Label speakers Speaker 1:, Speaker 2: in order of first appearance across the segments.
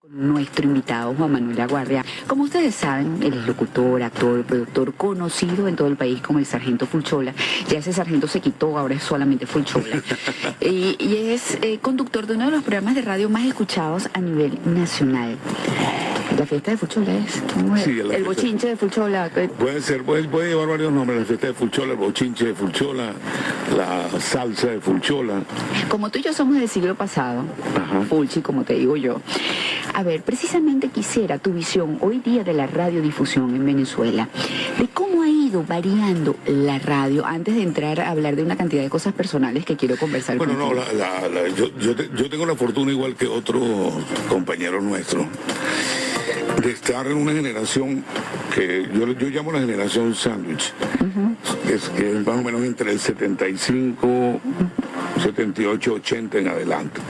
Speaker 1: Nuestro invitado Juan Manuel Laguardia, como ustedes saben, él es locutor, actor, productor, conocido en todo el país como el Sargento Fulchola. Ya ese sargento se quitó, ahora es solamente Fulchola. y es conductor de uno de los programas de radio más escuchados a nivel nacional. La fiesta de Fulchola es, ¿cómo es?
Speaker 2: Sí,
Speaker 1: El bochinche de Fulchola.
Speaker 2: Puede ser, puede llevar varios nombres, la fiesta de Fulchola, el bochinche de Fulchola, la salsa de Fulchola.
Speaker 1: Como tú y yo somos del siglo pasado,
Speaker 2: Ajá.
Speaker 1: Fulchi, como te digo yo. A ver, precisamente quisiera tu visión hoy día de la radiodifusión en Venezuela, de cómo ha ido variando la radio, antes de entrar a hablar de una cantidad de cosas personales que quiero conversar
Speaker 2: Bueno,
Speaker 1: contigo.
Speaker 2: yo tengo la fortuna, igual que otros compañeros nuestros, de estar en una generación que yo llamo la generación sándwich, que es más o menos entre el 75, 78, 80 en adelante.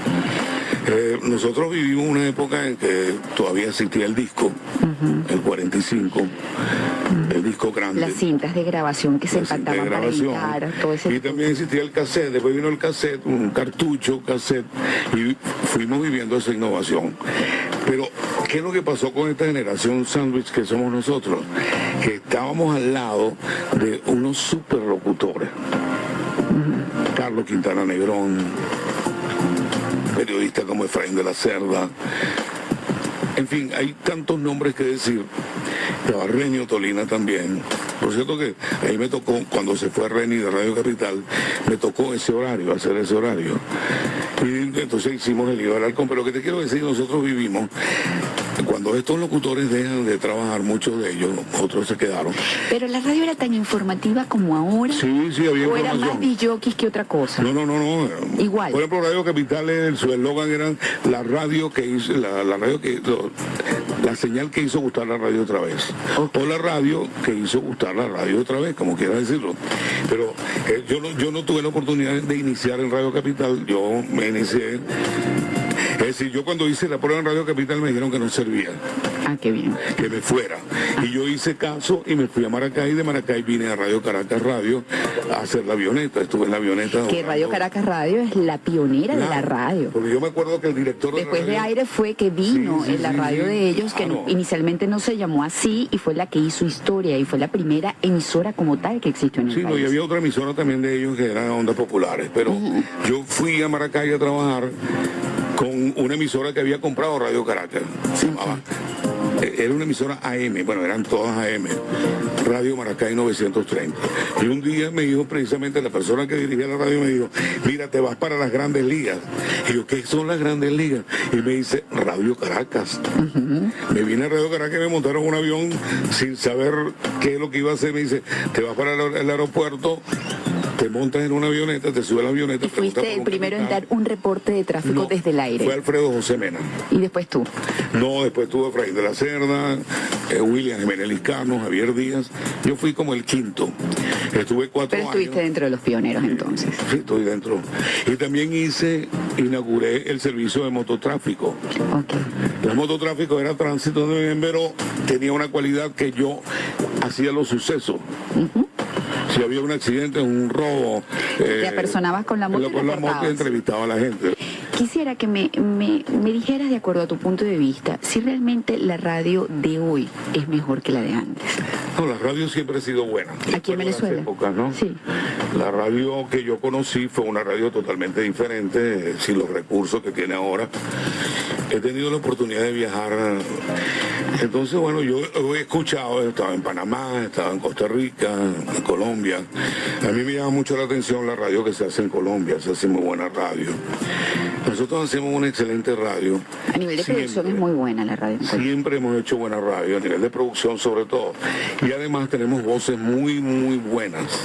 Speaker 2: Nosotros vivimos una época en que todavía existía el disco, el 45, el disco grande.
Speaker 1: Las cintas de grabación que se
Speaker 2: La cinta de
Speaker 1: empataban para
Speaker 2: grabación.
Speaker 1: editar, todo ese
Speaker 2: Y
Speaker 1: tipo.
Speaker 2: también existía el cassette, después vino el cassette, un cartucho, cassette, y fuimos viviendo esa innovación. Pero, ¿qué es lo que pasó con esta generación sándwich que somos nosotros? Que estábamos al lado de unos superlocutores. Carlos Quintana Negrón, periodistas como Efraín de la Cerda. En fin, hay tantos nombres que decir. Estaba Renio Tolina también. Por cierto que ahí me tocó, cuando se fue Reni de Radio Capital, me tocó ese horario, hacer ese horario. Y entonces hicimos el Lío del Halcón. Pero lo que te quiero decir, nosotros vivimos, cuando estos locutores dejan de trabajar, muchos de ellos, otros se quedaron.
Speaker 1: Pero la radio era tan informativa como ahora,
Speaker 2: Sí, había
Speaker 1: o era
Speaker 2: información.
Speaker 1: más disjockeys que otra cosa.
Speaker 2: No.
Speaker 1: Igual.
Speaker 2: Por ejemplo, Radio Capital, su eslogan era la radio que hizo, la señal que hizo gustar la radio otra vez.
Speaker 1: Okay.
Speaker 2: O la radio que hizo gustar la radio otra vez, como quieras decirlo. Pero yo no tuve la oportunidad de iniciar en Radio Capital, yo me inicié. Es decir, yo cuando hice la prueba en Radio Capital me dijeron que no servía,
Speaker 1: Ah, qué bien.
Speaker 2: que me fuera. Y yo hice caso y me fui a Maracay, de Maracay vine a Radio Caracas Radio a hacer la avioneta, estuve en la avioneta.
Speaker 1: Que Radio Caracas Radio es la pionera de la radio.
Speaker 2: Porque yo me acuerdo que el director de
Speaker 1: Después
Speaker 2: la
Speaker 1: de
Speaker 2: radio,
Speaker 1: Aire fue que vino
Speaker 2: Sí,
Speaker 1: en la radio
Speaker 2: sí,
Speaker 1: de ellos, que
Speaker 2: claro.
Speaker 1: inicialmente no se llamó así, y fue la que hizo historia, y fue la primera emisora como tal que existió en el
Speaker 2: Sí,
Speaker 1: país.
Speaker 2: y había otra emisora también de ellos que eran Ondas Populares, pero yo fui a Maracay a trabajar con una emisora que había comprado Radio Caracas, se llamaba, era una emisora AM, bueno, eran todas AM, Radio Maracay 930. Y un día me dijo precisamente la persona que dirigía la radio, me dijo, mira, te vas para las Grandes Ligas. Y yo, ¿qué son las Grandes Ligas? Y me dice, Radio Caracas. Me vine a Radio Caracas y me montaron un avión sin saber qué es lo que iba a hacer. Me dice, te vas para el aeropuerto, te montas en una avioneta, te subes a la avioneta.
Speaker 1: Y fuiste el primero en dar un reporte de tráfico
Speaker 2: No,
Speaker 1: desde el aire.
Speaker 2: Fue Alfredo José Mena.
Speaker 1: Y después tú.
Speaker 2: No, después tuvo Efraín de la Cerda, William Jiménez Liscano, Javier Díaz. Yo fui como el quinto. Estuve 4
Speaker 1: Pero
Speaker 2: años.
Speaker 1: estuviste dentro de los pioneros entonces.
Speaker 2: Sí, estoy dentro. Y también inauguré el servicio de mototráfico.
Speaker 1: Ok.
Speaker 2: El mototráfico era tránsito, pero tenía una cualidad que yo hacía los sucesos. Si había un accidente, un robo.
Speaker 1: Te apersonabas con la moto y
Speaker 2: Con la moto
Speaker 1: reportabas.
Speaker 2: entrevistaba a la gente.
Speaker 1: Quisiera que me dijeras, de acuerdo a tu punto de vista, si realmente la radio de hoy es mejor que la de antes.
Speaker 2: No, la radio siempre ha sido buena.
Speaker 1: Aquí en
Speaker 2: Recuerdo las
Speaker 1: Venezuela.
Speaker 2: épocas, ¿no?
Speaker 1: Sí.
Speaker 2: La radio que yo conocí fue una radio totalmente diferente, sin los recursos que tiene ahora. He tenido la oportunidad de viajar. Entonces, bueno, yo he escuchado, estaba en Panamá, estaba en Costa Rica, en Colombia. A mí me llama mucho la atención la radio que se hace en Colombia, se hace muy buena radio. Nosotros hacemos una excelente radio.
Speaker 1: A nivel de producción
Speaker 2: Siempre.
Speaker 1: es muy buena la radio.
Speaker 2: Siempre hemos hecho buena radio, a nivel de producción sobre todo. Y además tenemos voces muy, muy buenas.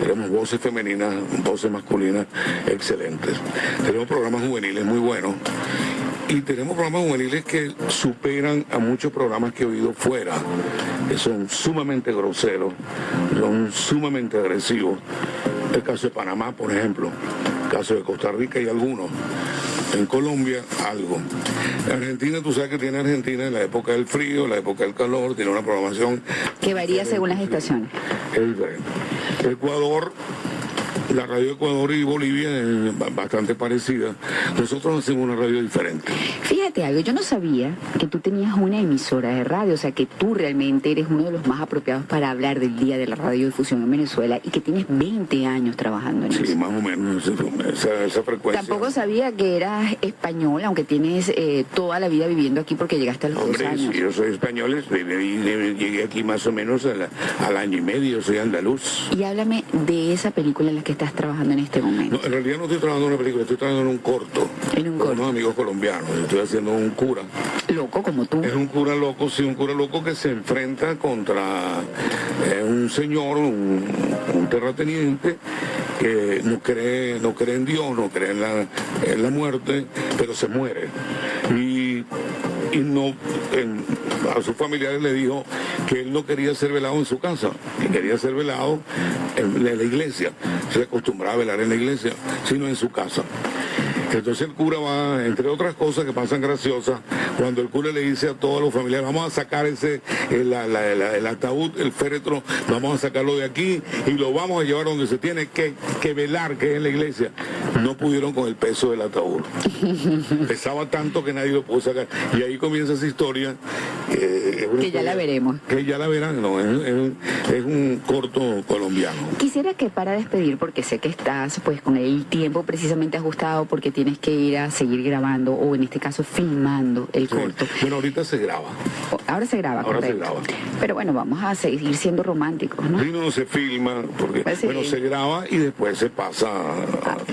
Speaker 2: Tenemos voces femeninas, voces masculinas excelentes. Tenemos programas juveniles muy buenos. Y tenemos programas juveniles que superan a muchos programas que he oído fuera, que son sumamente groseros, son sumamente agresivos. El caso de Panamá, por ejemplo, el caso de Costa Rica y algunos. En Colombia, algo. Argentina, tú sabes que tiene Argentina en la época del frío, en la época del calor, tiene una programación
Speaker 1: Que varía según las estaciones.
Speaker 2: es diferente. Ecuador la radio de Ecuador y Bolivia es bastante parecida. Nosotros hacemos una radio diferente.
Speaker 1: Fíjate algo, yo no sabía que tú tenías una emisora de radio, o sea que tú realmente eres uno de los más apropiados para hablar del Día de la Radiodifusión en Venezuela y que tienes 20 años trabajando en eso.
Speaker 2: Sí, más o menos esa frecuencia.
Speaker 1: Tampoco sabía que eras español, aunque tienes toda la vida viviendo aquí porque llegaste a los 2 años.
Speaker 2: Sí, yo soy español, llegué aquí más o menos al año y medio, soy andaluz.
Speaker 1: Y háblame de esa película en la que estás trabajando en este momento.
Speaker 2: No, en realidad no estoy trabajando en una película, estoy trabajando en un corto.
Speaker 1: En un corto.
Speaker 2: Con unos amigos colombianos, estoy haciendo un cura.
Speaker 1: Loco como tú.
Speaker 2: Es un cura loco, sí, un cura loco que se enfrenta contra un señor, un terrateniente que no cree en Dios, no cree en la muerte, pero se muere. Y a sus familiares le dijo que él no quería ser velado en su casa, que quería ser velado en la iglesia. Se acostumbraba a velar en la iglesia, sino en su casa. Entonces el cura va, entre otras cosas que pasan graciosas, cuando el cura le dice a todos los familiares, vamos a sacar el ataúd, el féretro, vamos a sacarlo de aquí y lo vamos a llevar donde se tiene que velar, que es en la iglesia. No pudieron con el peso del ataúd. Pesaba tanto que nadie lo pudo sacar. Y ahí comienza esa historia.
Speaker 1: Que ya la veremos.
Speaker 2: Que ya la verán, no, es un corto colombiano.
Speaker 1: Quisiera que para despedir, porque sé que estás pues con el tiempo precisamente ajustado porque tienes que ir a seguir grabando o en este caso filmando el corto.
Speaker 2: Bueno, ahorita se graba.
Speaker 1: Ahora se graba,
Speaker 2: Ahora
Speaker 1: correcto.
Speaker 2: se graba.
Speaker 1: Pero bueno, vamos a seguir siendo románticos, ¿no?
Speaker 2: Sí, no se filma, porque
Speaker 1: Pues sí.
Speaker 2: bueno, se graba y después se pasa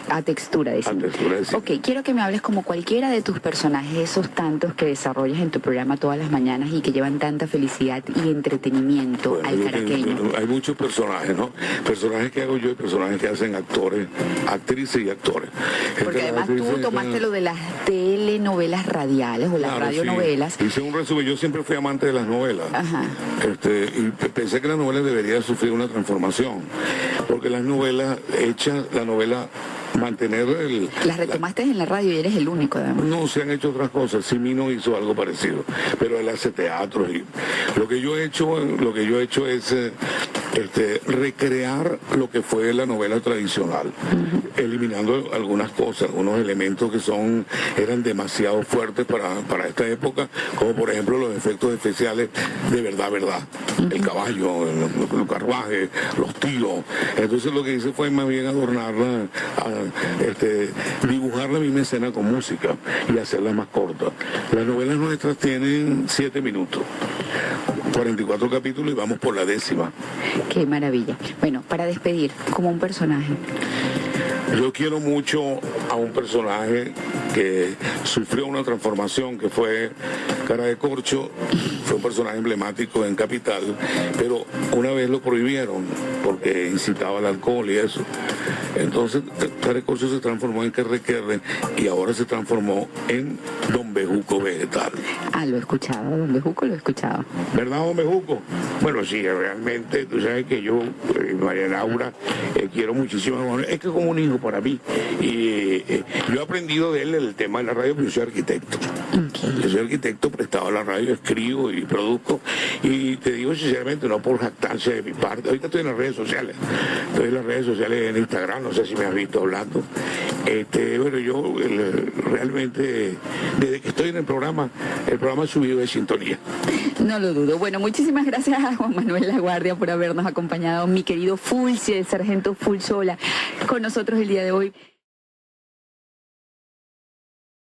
Speaker 1: A textura de cine.
Speaker 2: A textura de cine.
Speaker 1: Ok, quiero que me hables como cualquiera de tus personajes, esos tantos que desarrollas en tu programa todas las mañanas y que llevan tanta felicidad y entretenimiento
Speaker 2: Bueno,
Speaker 1: al caraqueño.
Speaker 2: hay muchos personajes, ¿no? Personajes que hago yo y personajes que hacen actores, actrices y actores.
Speaker 1: Porque
Speaker 2: Entre
Speaker 1: además
Speaker 2: las
Speaker 1: tú
Speaker 2: actrices,
Speaker 1: tomaste lo de las telenovelas radiales o las
Speaker 2: claro,
Speaker 1: radionovelas.
Speaker 2: sí. Hice un resumen, yo siempre fui amante de las novelas.
Speaker 1: Ajá.
Speaker 2: Y pensé que las novelas deberían sufrir una transformación, porque las novelas hechas, la novela mantener
Speaker 1: Las retomaste en la radio y eres el único, además.
Speaker 2: No, se han hecho otras cosas. Simino hizo algo parecido, pero él hace teatro y lo que yo he hecho es recrear lo que fue la novela tradicional, eliminando algunas cosas, algunos elementos que eran demasiado fuertes para esta época, como por ejemplo los efectos especiales de verdad. El caballo, el carruaje, los tiros. Entonces lo que hice fue más bien adornarla, dibujar la misma escena con música y hacerla más corta. Las novelas nuestras tienen 7 minutos, 44 capítulos y vamos por la 10ª.
Speaker 1: Qué maravilla. Bueno, para despedir, como un personaje.
Speaker 2: Yo quiero mucho a un personaje que sufrió una transformación, que fue Cara de Corcho. Fue un personaje emblemático en Capital, pero una vez lo prohibieron porque incitaba al alcohol y eso. Entonces Cara de Corcho se transformó en Querre y ahora se transformó en Don Bejuco Vegetal.
Speaker 1: Ah, lo he escuchado, Don Bejuco lo he escuchado.
Speaker 2: ¿Verdad, Don Bejuco? Bueno, sí, realmente, tú sabes que yo, María Laura, quiero muchísimo. Es que como un hijo para mí. Y yo he aprendido de él el tema de la radio, porque yo soy arquitecto.
Speaker 1: Okay.
Speaker 2: Yo soy arquitecto prestado a la radio, escribo y produzco. Y te digo sinceramente, no por jactancia de mi parte. Ahorita estoy en las redes sociales. Estoy en las redes sociales, en Instagram, no sé si me has visto hablando. Bueno, yo realmente, desde que estoy en el programa ha subido de sintonía.
Speaker 1: No lo dudo. Bueno, muchísimas gracias a Juan Manuel Laguardia por habernos acompañado, mi querido Fulci, el sargento Fulsola, con nosotros el día de hoy.